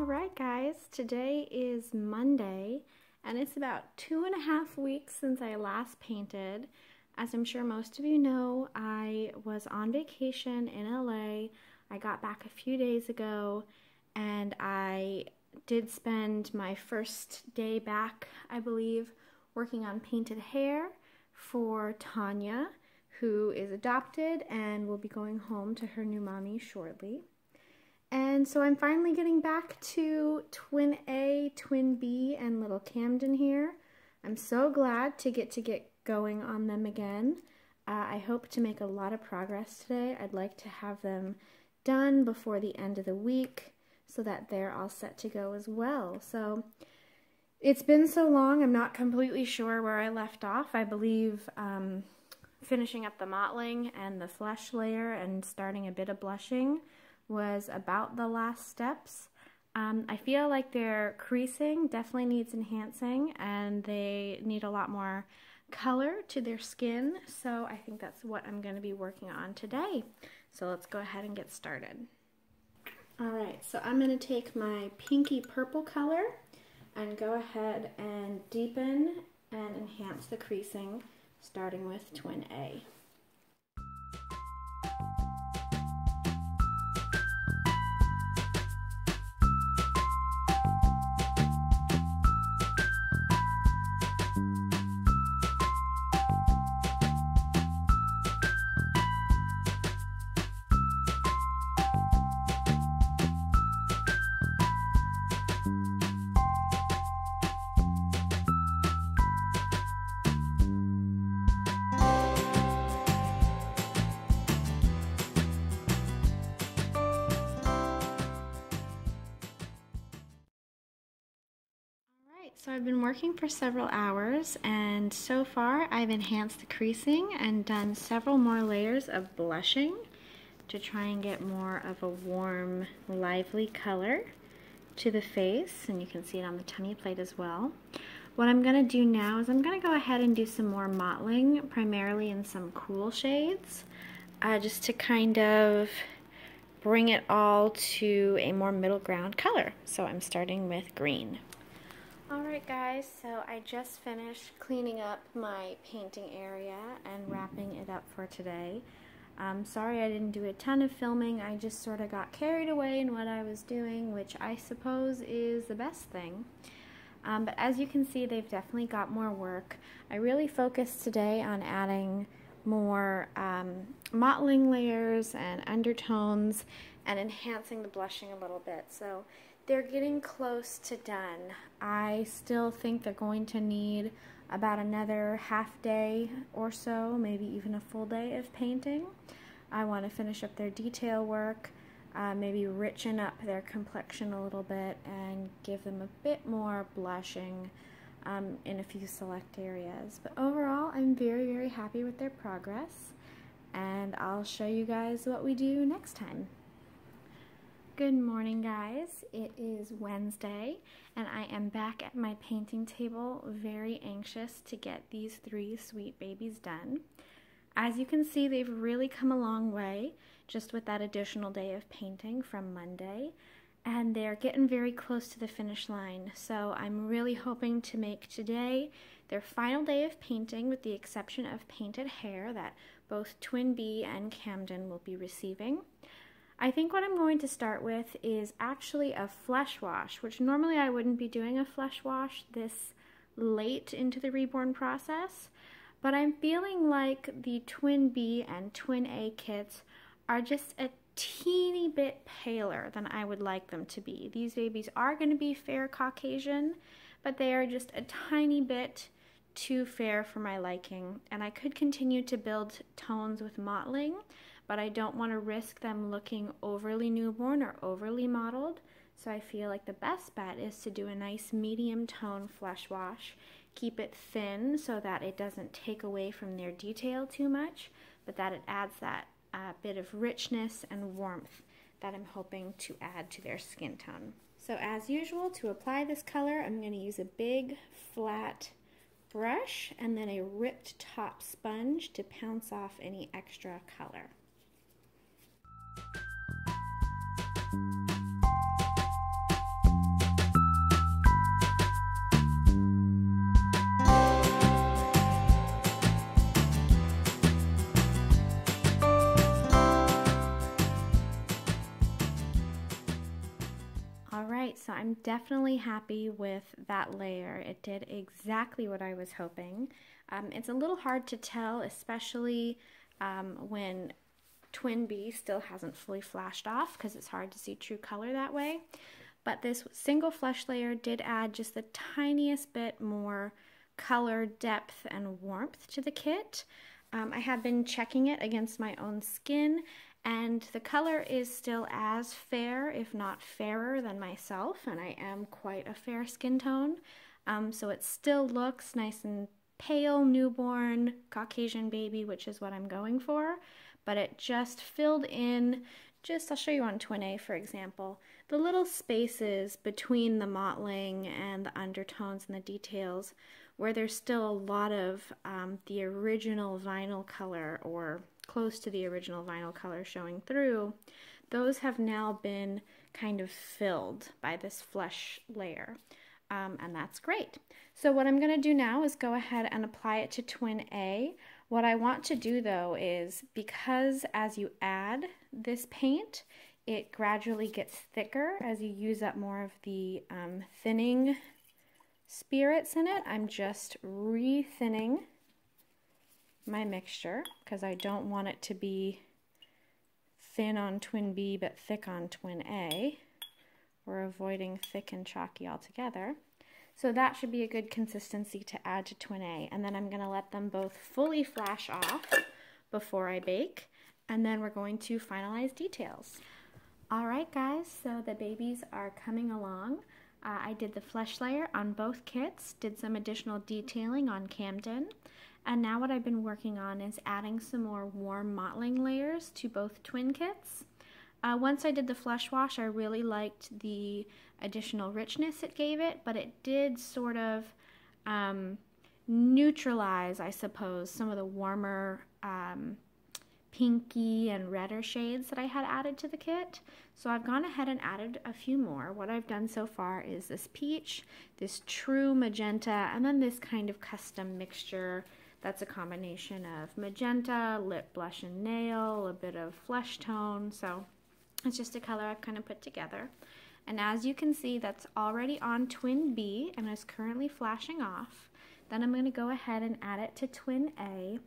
All right, guys, today is Monday, and it's about 2.5 weeks since I last painted. As I'm sure most of you know, I was on vacation in LA. I got back a few days ago, and I did spend my first day back, I believe, working on painted hair for Tanya, who is adopted and will be going home to her new mommy shortly. And so I'm finally getting back to Twin A, Twin B, and little Camden here. I'm so glad to get going on them again. I hope to make a lot of progress today. I'd like to have them done before the end of the week so that they're all set to go as well. So it's been so long, I'm not completely sure where I left off. I believe finishing up the mottling and the flesh layer and starting a bit of blushing was about the last steps. I feel like their creasing definitely needs enhancing, and they need a lot more color to their skin, so I think that's what I'm going to be working on today. So let's go ahead and get started. Alright, so I'm going to take my pinky purple color and go ahead and deepen and enhance the creasing, starting with Twin A. So I've been working for several hours, and so far I've enhanced the creasing and done several more layers of blushing to try and get more of a warm, lively color to the face, and you can see it on the tummy plate as well. What I'm going to do now is I'm going to go ahead and do some more mottling, primarily in some cool shades, just to kind of bring it all to a more middle ground color. So I'm starting with green. Alright guys, so I just finished cleaning up my painting area and wrapping it up for today. Sorry I didn't do a ton of filming, I just sort of got carried away in what I was doing, which I suppose is the best thing. But as you can see, they've definitely got more work. I really focused today on adding more mottling layers and undertones and enhancing the blushing a little bit. So they're getting close to done. I still think they're going to need about another half day or so, maybe even a full day of painting. I want to finish up their detail work, maybe richen up their complexion a little bit and give them a bit more blushing in a few select areas. But overall, I'm very, very happy with their progress, and I'll show you guys what we do next time. Good morning, guys. It is Wednesday, and I am back at my painting table, very anxious to get these 3 sweet babies done. As you can see, they've really come a long way, just with that additional day of painting from Monday, and they're getting very close to the finish line. So I'm really hoping to make today their final day of painting, with the exception of painted hair that both Twin B and Camden will be receiving. I think what I'm going to start with is actually a flesh wash, which normally I wouldn't be doing a flesh wash this late into the Reborn process, but I'm feeling like the Twin B and Twin A kits are just a teeny bit paler than I would like them to be. These babies are going to be fair Caucasian, but they are just a tiny bit too fair for my liking, and I could continue to build tones with mottling, but I don't want to risk them looking overly newborn or overly mottled, so I feel like the best bet is to do a nice medium tone flesh wash, keep it thin so that it doesn't take away from their detail too much, but that it adds that bit of richness and warmth that I'm hoping to add to their skin tone. So as usual, to apply this color, I'm going to use a big flat brush and then a ripped top sponge to pounce off any extra color. so I'm definitely happy with that layer. It did exactly what I was hoping. It's a little hard to tell, especially when Twin B still hasn't fully flashed off, because it's hard to see true color that way. But this single flesh layer did add just the tiniest bit more color, depth, and warmth to the kit. I have been checking it against my own skin, and the color is still as fair, if not fairer, than myself, and I am quite a fair skin tone. So it still looks nice and pale, newborn, Caucasian baby, which is what I'm going for, but it just filled in, I'll show you on Twin A, for example, the little spaces between the mottling and the undertones and the details where there's still a lot of the original vinyl color, or close to the original vinyl color, showing through. Those have now been kind of filled by this flesh layer, and that's great. So what I'm going to do now is go ahead and apply it to Twin A. What I want to do though is, because as you add this paint, it gradually gets thicker as you use up more of the thinning spirits in it, I'm just re-thinning my mixture because I don't want it to be thin on Twin B but thick on Twin A. We're avoiding thick and chalky altogether. So that should be a good consistency to add to Twin A. And then I'm going to let them both fully flash off before I bake. And then we're going to finalize details. Alright guys, so the babies are coming along. I did the flesh layer on both kits, did some additional detailing on Camden, and now what I've been working on is adding some more warm mottling layers to both twin kits. Once I did the flesh wash, I really liked the additional richness it gave it, but it did sort of neutralize, I suppose, some of the warmer pinky and redder shades that I had added to the kit. So I've gone ahead and added a few more. What I've done so far is this peach, this true magenta, and then this kind of custom mixture that's a combination of magenta, lip blush and nail, a bit of flesh tone. So it's just a color I've kind of put together. And as you can see, that's already on Twin B and is currently flashing off. Then I'm going to go ahead and add it to Twin A.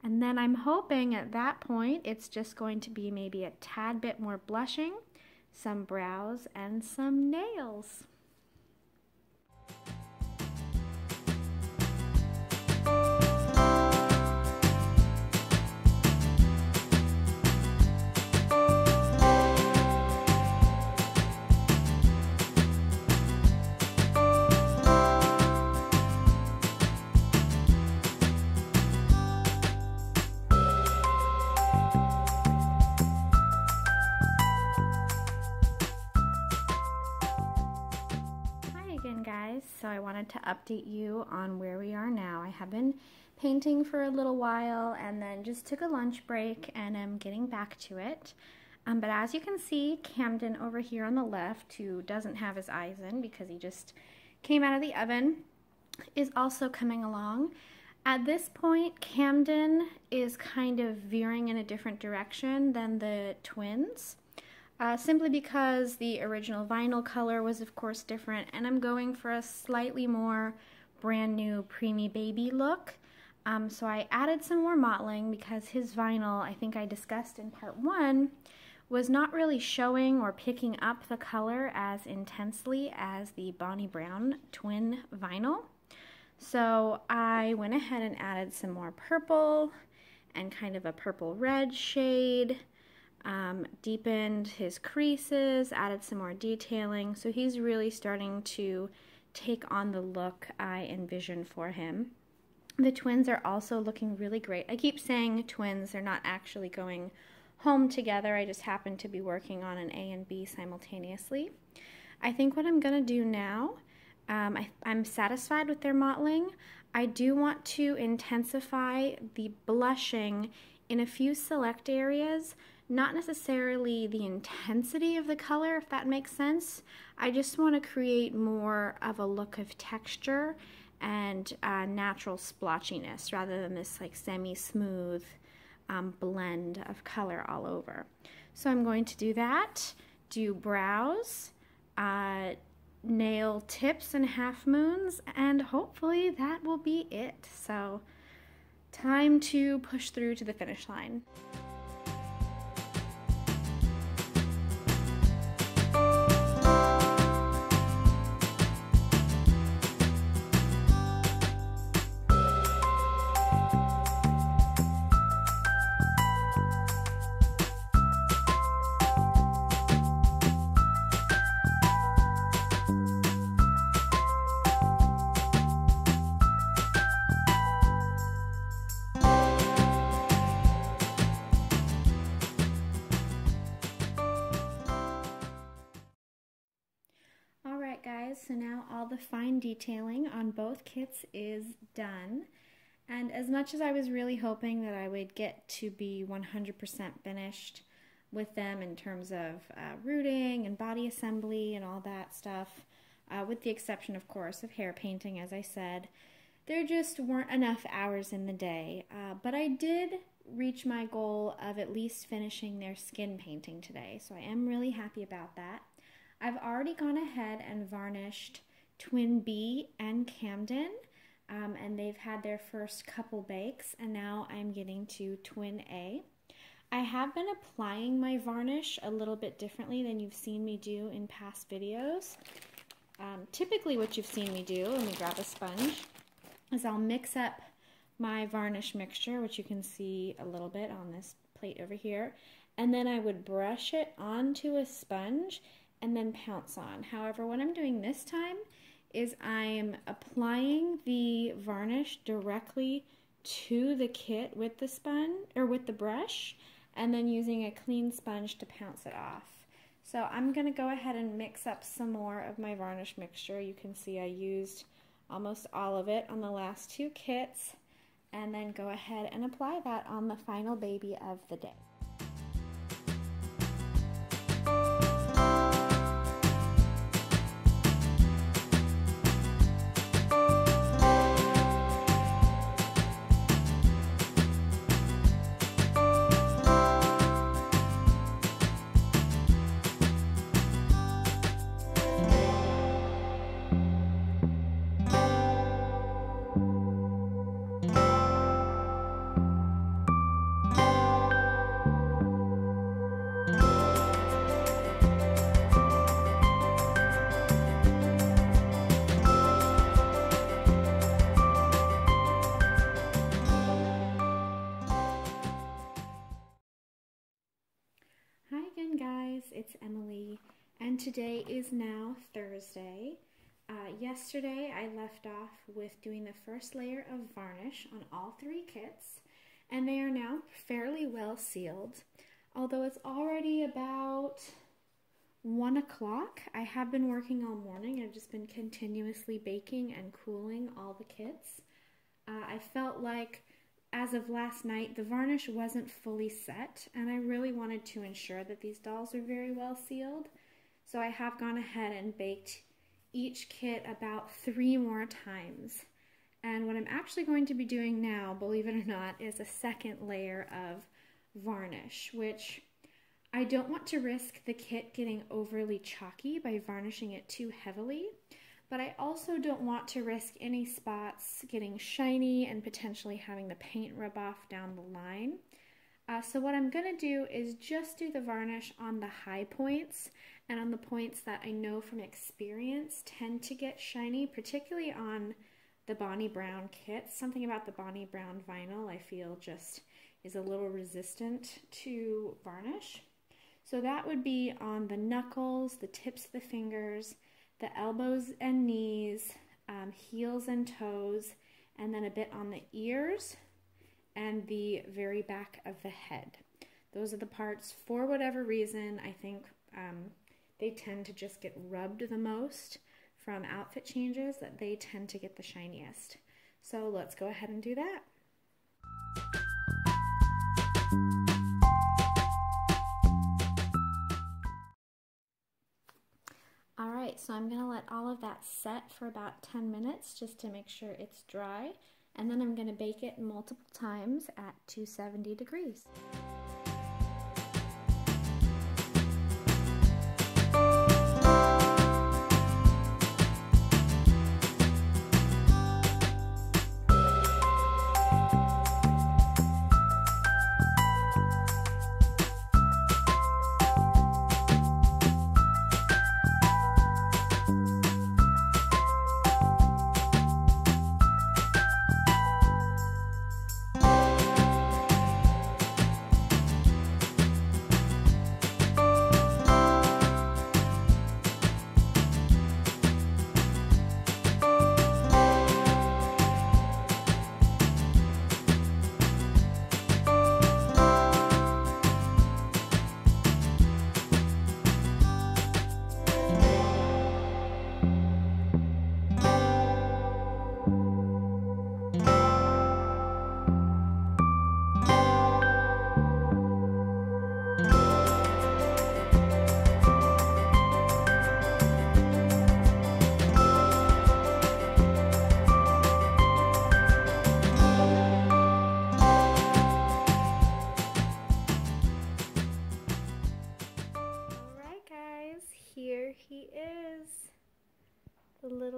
And then I'm hoping at that point it's just going to be maybe a tad bit more blushing, some brows, and some nails. So I wanted to update you on where we are now. I have been painting for a little while and then just took a lunch break and I'm getting back to it. But as you can see, Camden over here on the left, who doesn't have his eyes in because he just came out of the oven, is also coming along. At this point, Camden is kind of veering in a different direction than the twins. Simply because the original vinyl color was of course different, and I'm going for a slightly more brand new preemie baby look. So I added some more mottling because his vinyl, I think I discussed in part 1, was not really showing or picking up the color as intensely as the Bonnie Brown twin vinyl. So I went ahead and added some more purple and kind of a purple red shade. Deepened his creases, added some more detailing, so he's really starting to take on the look I envisioned for him. The twins are also looking really great. I keep saying twins, they're not actually going home together, I just happen to be working on an A and B simultaneously. I think what I'm going to do now, I'm satisfied with their mottling. I do want to intensify the blushing in a few select areas. Not necessarily the intensity of the color, if that makes sense. I just want to create more of a look of texture and natural splotchiness rather than this like semi-smooth blend of color all over. So I'm going to do that, do brows, nail tips and half moons, and hopefully that will be it. So time to push through to the finish line. Alright guys, so now all the fine detailing on both kits is done. And as much as I was really hoping that I would get to be 100% finished with them in terms of rooting and body assembly and all that stuff, with the exception of course of hair painting, as I said, there just weren't enough hours in the day. But I did reach my goal of at least finishing their skin painting today, so I am really happy about that. I've already gone ahead and varnished Twin B and Camden, and they've had their first couple bakes, and now I'm getting to Twin A. I have been applying my varnish a little bit differently than you've seen me do in past videos. Typically what you've seen me do, let me grab a sponge, is I'll mix up my varnish mixture, which you can see a little bit on this plate over here, and then I would brush it onto a sponge and then pounce on. However, what I'm doing this time is I'm applying the varnish directly to the kit with the sponge or with the brush, and then using a clean sponge to pounce it off. So I'm going to go ahead and mix up some more of my varnish mixture. You can see I used almost all of it on the last two kits, and then go ahead and apply that on the final baby of the day. Hi again guys, it's Emily, and today is now Thursday. Yesterday I left off with doing the first layer of varnish on all three kits, and they are now fairly well sealed. Although it's already about 1 o'clock, I have been working all morning. I've just been continuously baking and cooling all the kits. I felt like as of last night, the varnish wasn't fully set, and I really wanted to ensure that these dolls are very well sealed. So I have gone ahead and baked each kit about 3 more times. And what I'm actually going to be doing now, believe it or not, is a second layer of varnish, which I don't want to risk the kit getting overly chalky by varnishing it too heavily. But I also don't want to risk any spots getting shiny and potentially having the paint rub off down the line. So what I'm going to do is just do the varnish on the high points and on the points that I know from experience tend to get shiny, particularly on the Bonnie Brown kits. Something about the Bonnie Brown vinyl I feel just is a little resistant to varnish. So that would be on the knuckles, the tips of the fingers, the elbows and knees, heels and toes, and then a bit on the ears and the very back of the head. Those are the parts, for whatever reason, I think they tend to just get rubbed the most from outfit changes, that they tend to get the shiniest. So let's go ahead and do that. Alright, so I'm going to let all of that set for about 10 minutes just to make sure it's dry, and then I'm going to bake it multiple times at 270 degrees.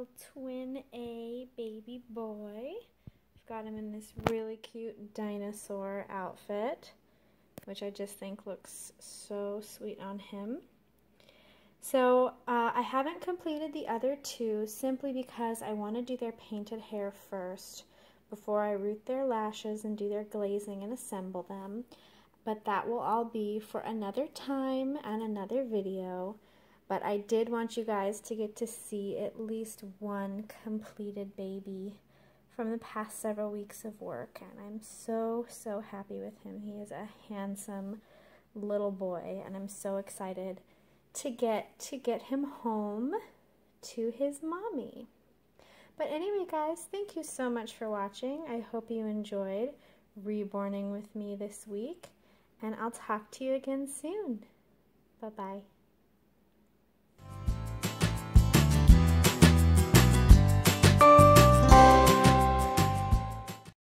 little twin A baby boy. I've got him in this really cute dinosaur outfit, which I just think looks so sweet on him. So I haven't completed the other two simply because I want to do their painted hair first before I root their lashes and do their glazing and assemble them. But that will all be for another time and another video. But I did want you guys to get to see at least one completed baby from the past several weeks of work, and I'm so happy with him. He is a handsome little boy, and I'm so excited to get him home to his mommy. But anyway, guys, thank you so much for watching. I hope you enjoyed reborning with me this week, and I'll talk to you again soon. Bye-bye.